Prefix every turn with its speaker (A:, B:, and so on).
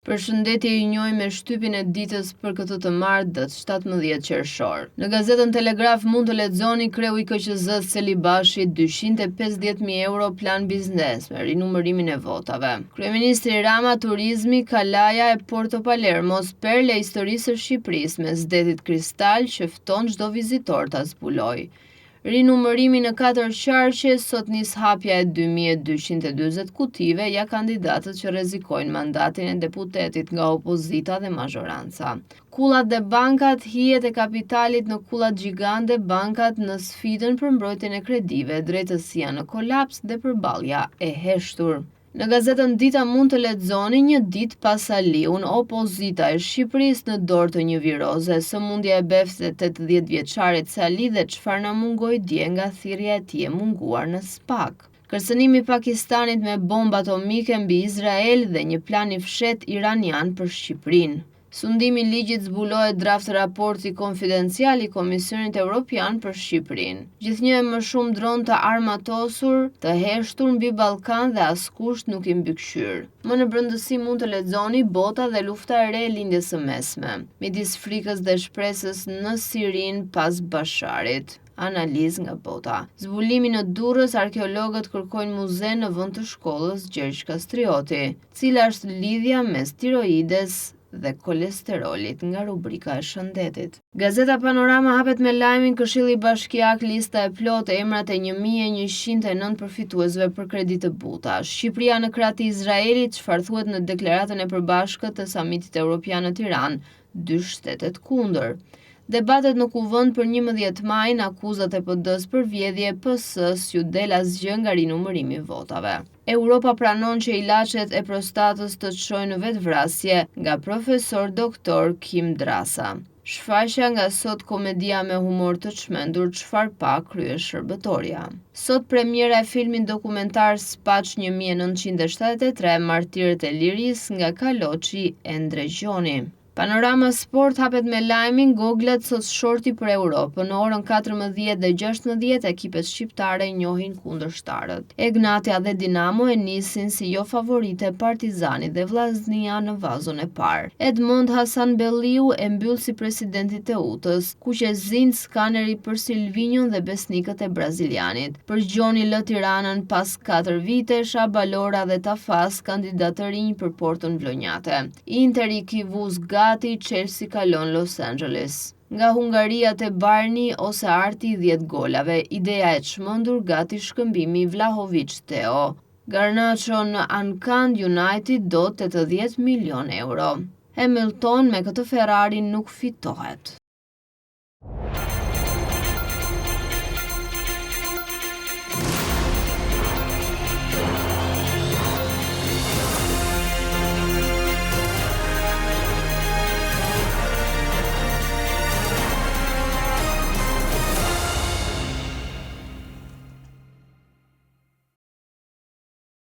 A: Përshëndetje, ju njoj me shtypin e ditës për këtë të martët 17 qershor. Në gazetën Telegraf mund të lexoni kreu i KQZ-s Celibashi 250.000 euro plan biznes me rinumërimin e votave. Kryeministri Rama turizmi Kalaja e Porto Palermos perle e historisë së Shqipërisë me zdetit kristal që fton çdo vizitor ta zbulojë. Rinumërimi në 4 qarqe, sot nis hapja e 2240 kutive ja kandidatët që rrezikojnë mandatin e deputetit nga opozita dhe mazhoranca. Kullat dhe bankat, hijet e kapitalit në kullat gjigande, bankat në sfidën për mbrojtjen e kredive, drejtësia në kolaps dhe përballja e heshtur. Në gazetën Dita mund të lexoni një ditë pas Aliun, opozita e Shqipërisë në dorë të një viroze, sëmundja e befte 80 vjeçarit Sali dhe çfarë na mungoi dje nga thirrja e tij e munguar në SPAK. Kërcënimi i Pakistanit me bombë atomike mbi Izrael dhe një plan i fshehtë iranian për Shqipërinë. Sundimi i ligjit zbulohet draft raporti konfidencial i Komisionit Evropian për Shqipërinë. Gjithnjë e më shumë dron të armatosur, të heshtur mbi Ballkan dhe askush nuk i mbikëqyr. Më në brendësi mund të lexoni bota dhe lufta e re e lindjes së mesme, midis frikës dhe shpresës në Sirin pas Basharit. Analizë nga bota. Zbulimi në Durrës, arkeologët kërkojnë muze në vend të shkollës Gjergj Kastrioti. Cila është lidhja mes tiroides dhe kolesterolit nga rubrika e shëndetit. Gazeta Panorama hapet me lajmin Këshilli Bashkiak lista e plotë emrat e 1109 përfituesve për kredi të buta. Shqipëria në krah të Izraelit, çfarë thuhet në deklaratën e përbashkët të samitit evropian në Tiranë, 2 shtetet kundër. Debatet në kuvend për 11 majin, akuzat e PD-s për vjedhje, PS-s ju del asgjë nga rinumërimi i votave. Europa pranon që ilaçet e prostatës të çojnë në vetvrasje, nga profesor doktor Kim Drasa. Shfaqja nga sot komedia me humor të çmendur çfarë pa kryeshërbëtorja. Sot premiera e filmin dokumentar Spaç 1973, Martirët e Lirisë nga Kaloçi Endre Gjoni. Panorama Sport hapet me lajmin Goglat sot shorti për Europën. Në orën 14 dhe 16 ekipet shqiptare njohin kundërshtarët. Egnatia dhe Dinamo e nisin si jo favorite Partizani dhe Vllaznia në vazon e parë. Edmond Hasanbelliu e mbyll si presidenti i Teutës, Kuqezin skaneri për Silvinjon dhe besnikët e brazilianit. Për Gjoni lë Tiranën pas 4 vitesh, Balora dhe Tafas kandidatë të rinj për Portën Vlonjate. Inter i Kivuz Chelsea kalon Los Angeles. Nga Hungaria te Barni ose Arti 10 golave, ideja e çmendur gati shkëmbimi Vlahovic Theo. Garnacho në Ankand United do 80 milion euro. Hamilton me këtë Ferrari nuk fitohet.